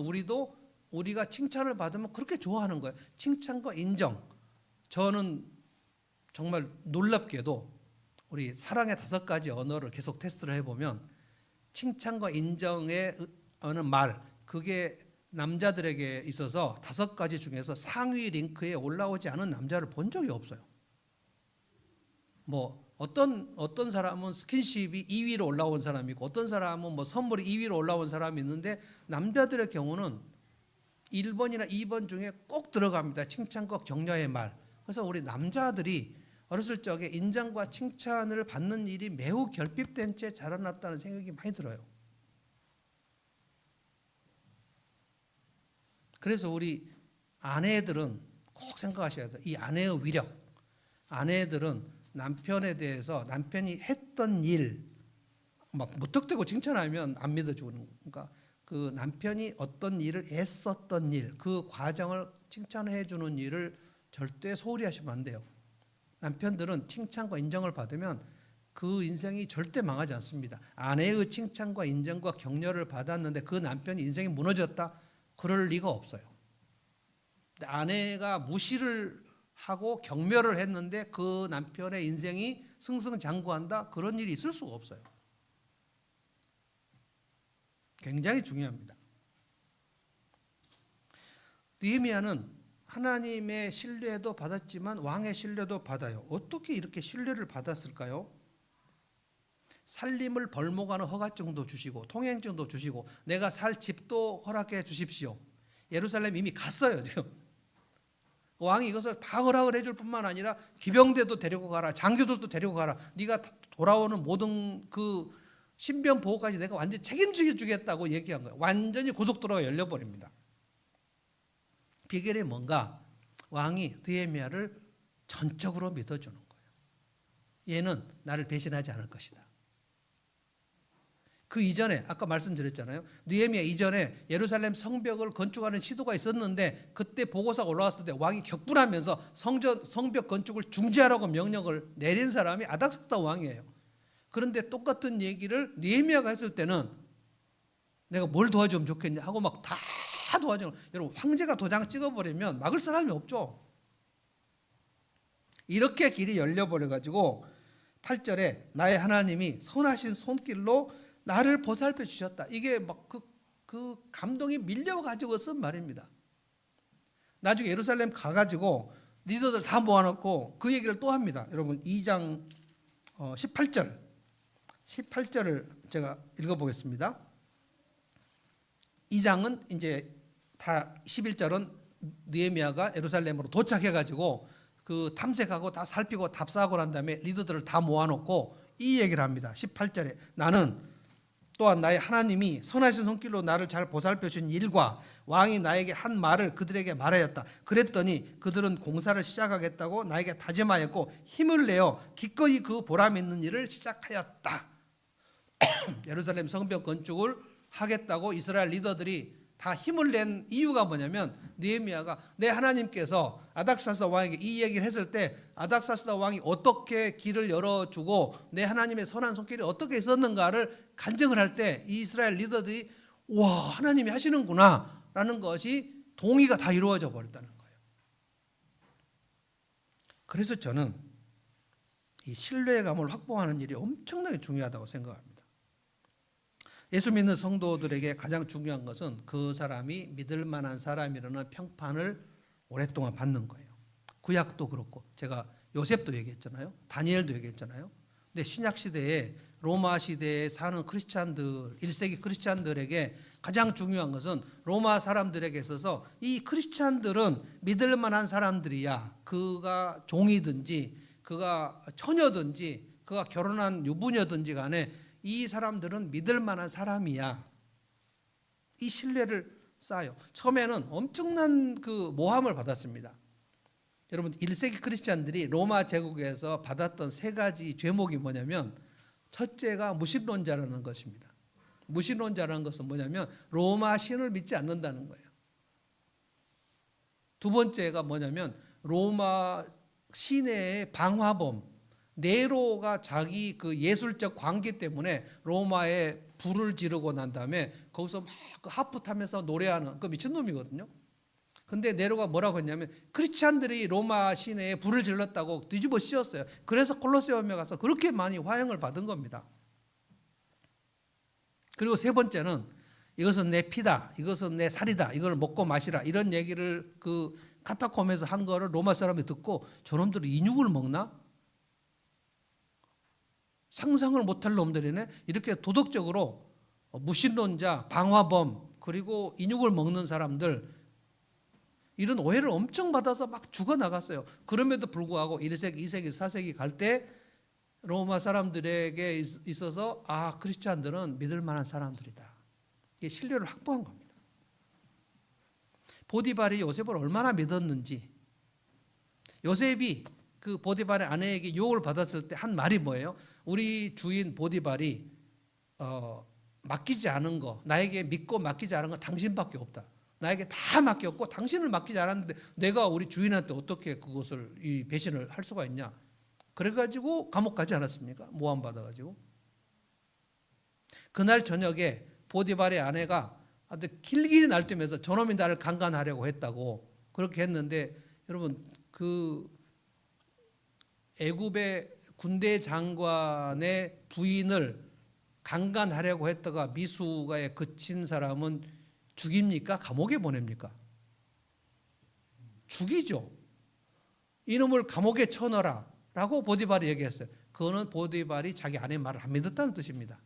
우리가 칭찬을 받으면 그렇게 좋아하는 거예요. 칭찬과 인정. 저는 정말 놀랍게도 우리 사랑의 5가지 언어를 계속 테스트를 해보면 칭찬과 인정의 어느 말, 그게 남자들에게 있어서 5가지 중에서 상위 링크에 올라오지 않은 남자를 본 적이 없어요. 뭐 어떤 사람은 스킨십이 2위로 올라온 사람이 있고, 어떤 사람은 뭐 선물이 2위로 올라온 사람이 있는데, 남자들의 경우는 1번이나 2번 중에 꼭 들어갑니다. 칭찬과 격려의 말. 그래서 우리 남자들이 어렸을 적에 인정과 칭찬을 받는 일이 매우 결핍된 채 자라났다는 생각이 많이 들어요. 그래서 우리 아내들은 꼭 생각하셔야 돼요. 이 아내의 위력. 아내들은 남편에 대해서 남편이 했던 일 막 무턱대고 칭찬하면 안 믿어주는, 그러니까 그 남편이 어떤 일을 애썼던 일, 그 과정을 칭찬해 주는 일을 절대 소홀히 하시면 안 돼요. 남편들은 칭찬과 인정을 받으면 그 인생이 절대 망하지 않습니다. 아내의 칭찬과 인정과 격려를 받았는데 그 남편이 인생이 무너졌다? 그럴 리가 없어요. 아내가 무시를 하고 경멸을 했는데 그 남편의 인생이 승승장구한다? 그런 일이 있을 수가 없어요. 굉장히 중요합니다. 느헤미야는 하나님의 신뢰도 받았지만 왕의 신뢰도 받아요. 어떻게 이렇게 신뢰를 받았을까요? 살림을 벌목하는 허가증도 주시고 통행증도 주시고 내가 살 집도 허락해 주십시오. 예루살렘 이미 갔어요 지금. 왕이 이것을 다 허락을 해줄 뿐만 아니라 기병대도 데리고 가라, 장교들도 데리고 가라, 네가 돌아오는 모든 그 신변 보호까지 내가 완전히 책임져 주겠다고 얘기한 거예요. 완전히 고속도로가 열려버립니다. 비결이 뭔가? 왕이 느헤미야를 전적으로 믿어주는 거예요. 얘는 나를 배신하지 않을 것이다. 그 이전에 아까 말씀드렸잖아요. 느헤미야 이전에 예루살렘 성벽을 건축하는 시도가 있었는데 그때 보고서가 올라왔을 때 왕이 격분하면서 성벽 건축을 중지하라고 명령을 내린 사람이 아닥사스다 왕이에요. 그런데 똑같은 얘기를 느헤미야가 했을 때는 내가 뭘 도와주면 좋겠냐 하고 막 다 도와주는. 여러분, 황제가 도장 찍어버리면 막을 사람이 없죠. 이렇게 길이 열려버려가지고 8절에 나의 하나님이 선하신 손길로 나를 보살펴 주셨다. 이게 막 그 감동이 밀려가지고 쓴 말입니다. 나중에 예루살렘 가가지고 리더들 다 모아놓고 그 얘기를 또 합니다. 여러분 2장 18절을 제가 읽어보겠습니다. 2장은 이제 다 11절은 느헤미야가 예루살렘으로 도착해가지고 그 탐색하고 다 살피고 답사하고 난 다음에 리더들을 다 모아놓고 이 얘기를 합니다. 18절에 나는 또한 나의 하나님이 선하신 손길로 나를 잘 보살펴 주신 일과 왕이 나에게 한 말을 그들에게 말하였다. 그랬더니 그들은 공사를 시작하겠다고 나에게 다짐하였고 힘을 내어 기꺼이 그 보람 있는 일을 시작하였다. 예루살렘 성벽 건축을 하겠다고 이스라엘 리더들이 다 힘을 낸 이유가 뭐냐면 느헤미야가 내 하나님께서 아닥사스다 왕에게 이 얘기를 했을 때 아닥사스다 왕이 어떻게 길을 열어주고 내 하나님의 선한 손길이 어떻게 있었는가를 간증을 할 때 이스라엘 리더들이 와, 하나님이 하시는구나 라는 것이 동의가 다 이루어져 버렸다는 거예요. 그래서 저는 이 신뢰감을 확보하는 일이 엄청나게 중요하다고 생각합니다. 예수 믿는 성도들에게 가장 중요한 것은 그 사람이 믿을 만한 사람이라는 평판을 오랫동안 받는 거예요. 구약도 그렇고 제가 요셉도 얘기했잖아요. 다니엘도 얘기했잖아요. 근데 신약 시대에 로마 시대에 사는 크리스찬들, 1세기 크리스찬들에게 가장 중요한 것은 로마 사람들에게 있어서 이 크리스찬들은 믿을 만한 사람들이야. 그가 종이든지 그가 처녀든지 그가 결혼한 유부녀든지 간에 이 사람들은 믿을 만한 사람이야. 이 신뢰를 쌓아요. 처음에는 엄청난 그 모함을 받았습니다. 여러분 1세기 크리스찬들이 로마 제국에서 받았던 세 가지 죄목이 뭐냐면, 첫째가 무신론자라는 것입니다. 무신론자라는 것은 뭐냐면 로마 신을 믿지 않는다는 거예요. 두 번째가 뭐냐면 로마 시내의 방화범, 네로가 자기 그 예술적 관계 때문에 로마에 불을 지르고 난 다음에 거기서 막 하프 타면서 노래하는 그 미친놈이거든요. 근데 네로가 뭐라고 했냐면 크리스찬들이 로마 시내에 불을 질렀다고 뒤집어 씌웠어요. 그래서 콜로세움에 가서 그렇게 많이 화형을 받은 겁니다. 그리고 세 번째는 이것은 내 피다, 이것은 내 살이다, 이걸 먹고 마시라, 이런 얘기를 그 카타콤에서 한 거를 로마 사람이 듣고 저놈들이 인육을 먹나? 상상을 못할 놈들이네. 이렇게 도덕적으로 무신론자, 방화범, 그리고 인육을 먹는 사람들, 이런 오해를 엄청 받아서 막 죽어나갔어요. 그럼에도 불구하고 1세기, 2세기, 4세기 갈 때 로마 사람들에게 있어서 크리스찬들은 믿을 만한 사람들이다. 이게 신뢰를 확보한 겁니다. 보디발이 요셉을 얼마나 믿었는지, 요셉이 그 보디발의 아내에게 유혹을 받았을 때 한 말이 뭐예요? 우리 주인 보디발이 맡기지 않은 거, 나에게 믿고 맡기지 않은 거 당신밖에 없다. 나에게 다 맡겼고 당신을 맡기지 않았는데 내가 우리 주인한테 어떻게 그것을 이 배신을 할 수가 있냐? 그래가지고 감옥 가지 않았습니까? 모함 받아가지고. 그날 저녁에 보디발의 아내가 길길이 날뛰면서 저놈이 나를 강간하려고 했다고 그렇게 했는데, 여러분 그 애굽의 군대 장관의 부인을 강간하려고 했다가 미수가에 그친 사람은 죽입니까? 감옥에 보냅니까? 죽이죠. 이놈을 감옥에 쳐넣어라 라고 보디발이 얘기했어요. 그거는 보디발이 자기 아내 말을 안 믿었다는 뜻입니다.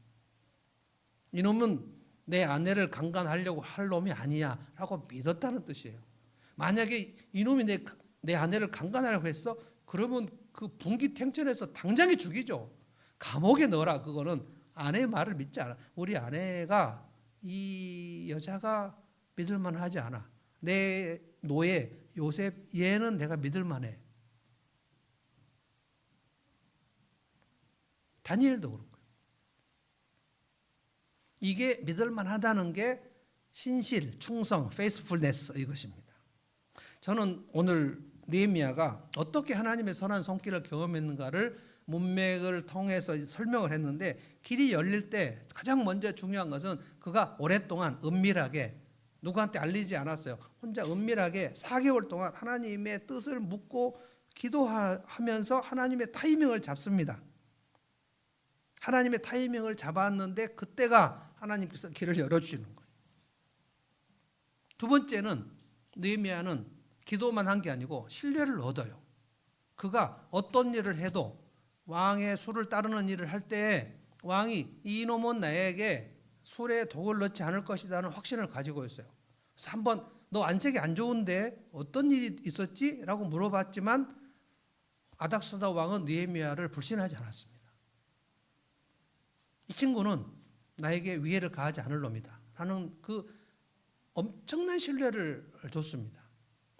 이놈은 내 아내를 강간하려고 할 놈이 아니야 라고 믿었다는 뜻이에요. 만약에 이놈이 내 아내를 강간하려고 했어? 그러면 그 분기탱천에서 당장에 죽이죠. 감옥에 넣어라. 그거는 아내의 말을 믿지 않아. 우리 아내가 이 여자가 믿을만하지 않아. 내 노예 요셉 얘는 내가 믿을만해. 다니엘도 그런 거예요. 이게 믿을만하다는 게 신실, 충성, faithfulness 이것입니다. 저는 오늘 느헤미야가 어떻게 하나님의 선한 손길을 경험했는가를 문맥을 통해서 설명을 했는데, 길이 열릴 때 가장 먼저 중요한 것은 그가 오랫동안 은밀하게 누구한테 알리지 않았어요. 혼자 은밀하게 4개월 동안 하나님의 뜻을 묻고 기도하면서 하나님의 타이밍을 잡습니다. 하나님의 타이밍을 잡았는데 그때가 하나님께서 길을 열어주시는 거예요. 두 번째는 느헤미야는 기도만 한 게 아니고 신뢰를 얻어요. 그가 어떤 일을 해도 왕의 술을 따르는 일을 할 때 왕이 이놈은 나에게 술에 독을 넣지 않을 것이라는 확신을 가지고 있어요. 그래서 한번 너 안색이 안 좋은데 어떤 일이 있었지? 라고 물어봤지만 아닥사다 왕은 느헤미야를 불신하지 않았습니다. 이 친구는 나에게 위해를 가하지 않을 놈이다 라는 그 엄청난 신뢰를 줬습니다.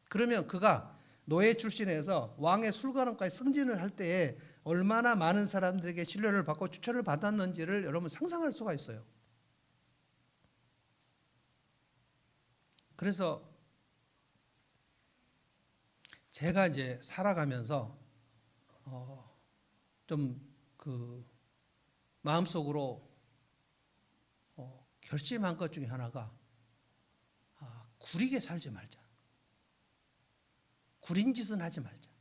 그러면 그가 노예 출신에서 왕의 술관원까지 승진을 할 때에 얼마나 많은 사람들에게 신뢰를 받고 추천을 받았는지를 여러분 상상할 수가 있어요. 그래서 제가 이제 살아가면서 좀 그 마음속으로 결심한 것 중에 하나가 구리게 살지 말자. 구린 짓은 하지 말자.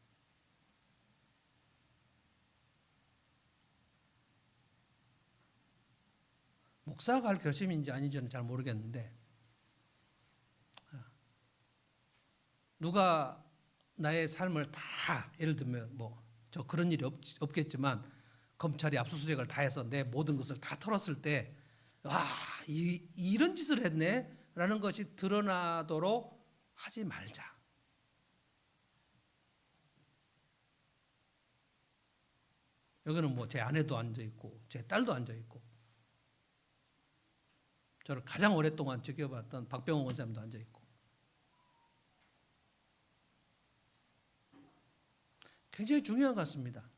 목사가 할 결심인지 아닌지는 잘 모르겠는데, 누가 나의 삶을 다, 예를 들면 저 그런 일이 없겠지만 검찰이 압수수색을 다 해서 내 모든 것을 다 털었을 때 이런 짓을 했네 라는 것이 드러나도록 하지 말자. 여기는 뭐 제 아내도 앉아 있고 제 딸도 앉아 있고 저를 가장 오랫동안 지켜봤던 박병호 원사님도 앉아 있고 굉장히 중요한 것 같습니다.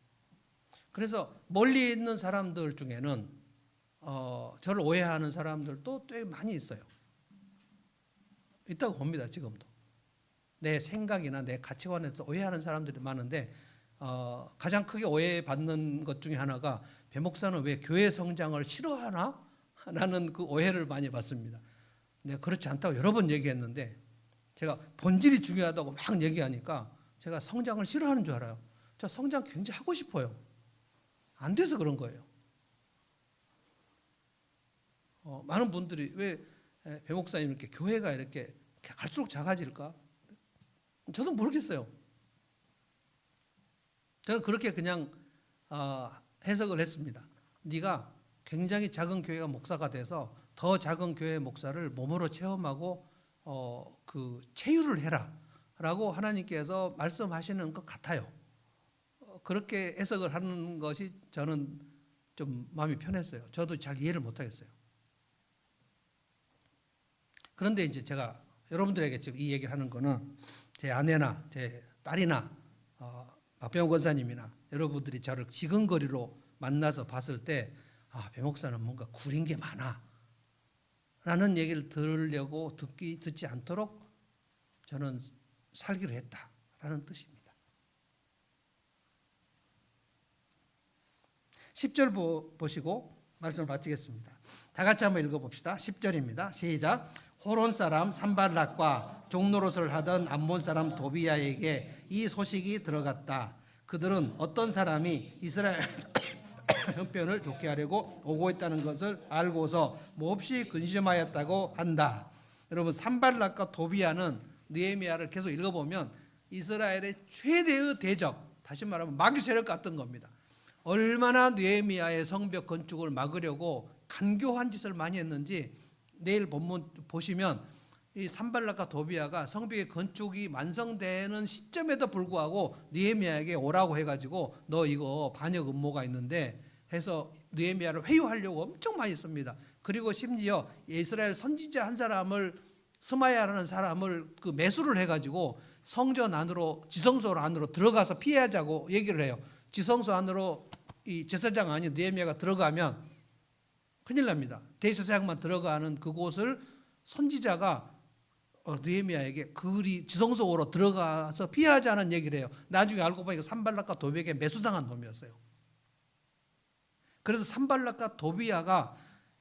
그래서 멀리 있는 사람들 중에는 저를 오해하는 사람들도 꽤 많이 있어요. 있다고 봅니다. 지금도 내 생각이나 내 가치관에서 오해하는 사람들이 많은데 가장 크게 오해받는 것 중에 하나가 배 목사는 왜 교회 성장을 싫어하나? 라는 그 오해를 많이 받습니다. 내가 그렇지 않다고 여러 번 얘기했는데 제가 본질이 중요하다고 막 얘기하니까 제가 성장을 싫어하는 줄 알아요. 저 성장 굉장히 하고 싶어요. 안 돼서 그런 거예요. 많은 분들이 왜 배 목사님 이렇게 교회가 이렇게 갈수록 작아질까? 저도 모르겠어요. 저는 그렇게 그냥 해석을 했습니다. 네가 굉장히 작은 교회가 목사가 돼서 더 작은 교회 목사를 몸으로 체험하고 그 체유를 해라라고 하나님께서 말씀하시는 것 같아요. 그렇게 해석을 하는 것이 저는 좀 마음이 편했어요. 저도 잘 이해를 못하겠어요. 그런데 이제 제가 여러분들에게 지금 이 얘기를 하는 거는 제 아내나 제 딸이나 박병호 권사님이나 여러분들이 저를 지근거리로 만나서 봤을 때 배 목사는 뭔가 구린 게 많아 라는 얘기를 들으려고 듣지 않도록 저는 살기로 했다라는 뜻입니다. 10절 보시고 말씀을 마치겠습니다. 다 같이 한번 읽어봅시다. 10절입니다. 시작. 호론 사람 산발락과 종노릇을 하던 암몬 사람 도비야에게 이 소식이 들어갔다. 그들은 어떤 사람이 이스라엘 형편을 좋게 하려고 오고 있다는 것을 알고서 몹시 근심하였다고 한다. 여러분 산발락과 도비야는 느헤미야를 계속 읽어보면 이스라엘의 최대의 대적, 다시 말하면 마귀 세력 같은 겁니다. 얼마나 느헤미야의 성벽 건축을 막으려고 간교한 짓을 많이 했는지 내일 본문 보시면 이 산발락과 도비야가 성벽의 건축이 완성되는 시점에도 불구하고 느헤미야에게 오라고 해가지고 너 이거 반역 음모가 있는데 해서 느헤미야를 회유하려고 엄청 많이 씁니다. 그리고 심지어 이스라엘 선지자 한 사람을 스마야라는 사람을 그 매수를 해가지고 성전 안으로 지성소 안으로 들어가서 피하자고 얘기를 해요. 지성소 안으로 이 제사장 안에 느헤미야가 들어가면 큰일 납니다. 대제사장만 들어가는 그곳을 선지자가 느헤미야에게 그리 지성소로 들어가서 피하자는 얘기를 해요. 나중에 알고 보니까 산발락과 도비야에게 매수당한 놈이었어요. 그래서 산발락과 도비야가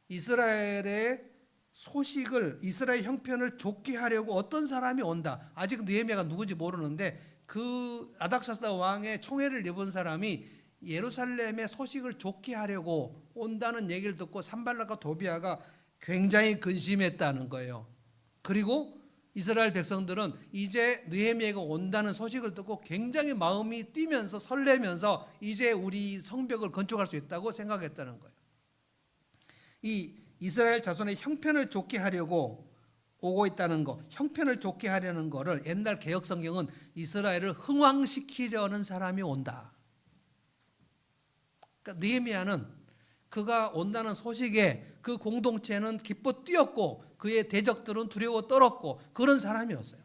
이스라엘의 소식을 이스라엘 형편을 좋게 하려고 어떤 사람이 온다. 아직 느헤미야가 누군지 모르는데 그 아닥사스다 왕의 총애를 입은 사람이 예루살렘의 소식을 좋게 하려고 온다는 얘기를 듣고 산발락과 도비야가 굉장히 근심했다는 거예요. 그리고 이스라엘 백성들은 이제 느헤미야가 온다는 소식을 듣고 굉장히 마음이 뛰면서 설레면서 이제 우리 성벽을 건축할 수 있다고 생각했다는 거예요. 이 이스라엘 자손의 형편을 좋게 하려고 오고 있다는 거, 형편을 좋게 하려는 거를 옛날 개혁 성경은 이스라엘을 흥왕시키려는 사람이 온다. 그러니까 느헤미야는 그가 온다는 소식에 그 공동체는 기뻐 뛰었고 그의 대적들은 두려워 떨었고 그런 사람이었어요.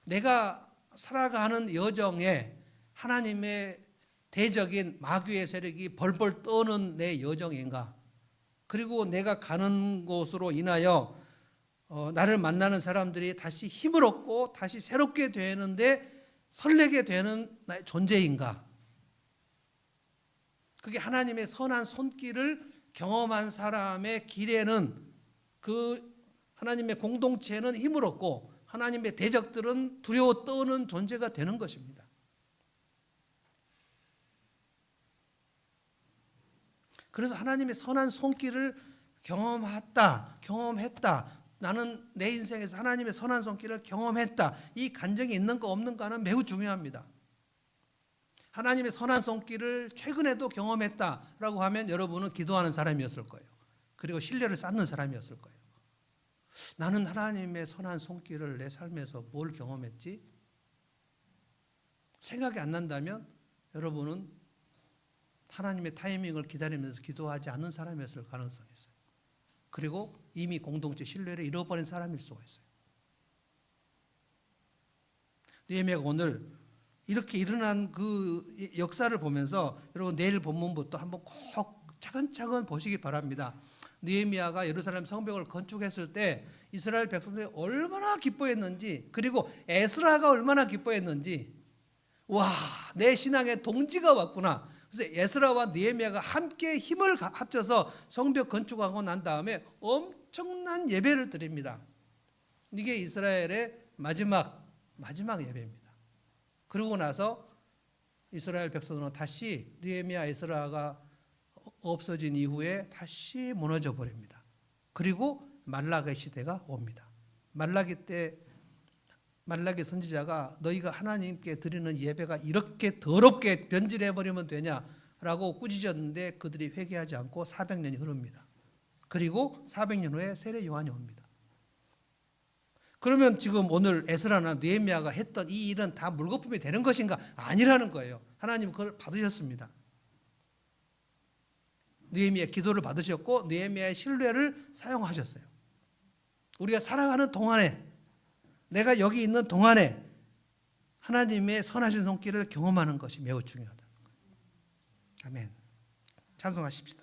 내가 살아가는 여정에 하나님의 대적인 마귀의 세력이 벌벌 떠는 내 여정인가? 그리고 내가 가는 곳으로 인하여 나를 만나는 사람들이 다시 힘을 얻고 다시 새롭게 되는데 설레게 되는 나의 존재인가? 그게 하나님의 선한 손길을 경험한 사람의 길에는 그 하나님의 공동체는 힘을 얻고 하나님의 대적들은 두려워 떠는 존재가 되는 것입니다. 그래서 하나님의 선한 손길을 경험했다. 나는 내 인생에서 하나님의 선한 손길을 경험했다. 이 간증이 있는가 없는가는 매우 중요합니다. 하나님의 선한 손길을 최근에도 경험했다라고 하면 여러분은 기도하는 사람이었을 거예요. 그리고 신뢰를 쌓는 사람이었을 거예요. 나는 하나님의 선한 손길을 내 삶에서 뭘 경험했지? 생각이 안 난다면 여러분은 하나님의 타이밍을 기다리면서 기도하지 않는 사람이었을 가능성이 있어요. 그리고 이미 공동체 신뢰를 잃어버린 사람일 수가 있어요. 느헤미야가 오늘 이렇게 일어난 그 역사를 보면서 여러분 내일 본문부터 한번 꼭 차근차근 보시기 바랍니다. 느헤미야가 예루살렘 성벽을 건축했을 때 이스라엘 백성들이 얼마나 기뻐했는지, 그리고 에스라가 얼마나 기뻐했는지, 와, 내 신앙의 동지가 왔구나. 그래서 에스라와 느헤미야가 함께 힘을 합쳐서 성벽 건축하고 난 다음에 엄청난 예배를 드립니다. 이게 이스라엘의 마지막 예배입니다. 그러고 나서 이스라엘 백성들은 다시 느헤미야, 에스라가 없어진 이후에 다시 무너져 버립니다. 그리고 말라기 시대가 옵니다. 말라기 때 말라기 선지자가 너희가 하나님께 드리는 예배가 이렇게 더럽게 변질해 버리면 되냐라고 꾸짖었는데 그들이 회개하지 않고 400년이 흐릅니다. 그리고 400년 후에 세례 요한이 옵니다. 그러면 지금 오늘 에스라나 느헤미야가 했던 이 일은 다 물거품이 되는 것인가? 아니라는 거예요. 하나님 그걸 받으셨습니다. 느헤미야 기도를 받으셨고 느헤미야의 신뢰를 사용하셨어요. 우리가 살아가는 동안에, 내가 여기 있는 동안에 하나님의 선하신 손길을 경험하는 것이 매우 중요하다. 아멘. 찬송하십시다.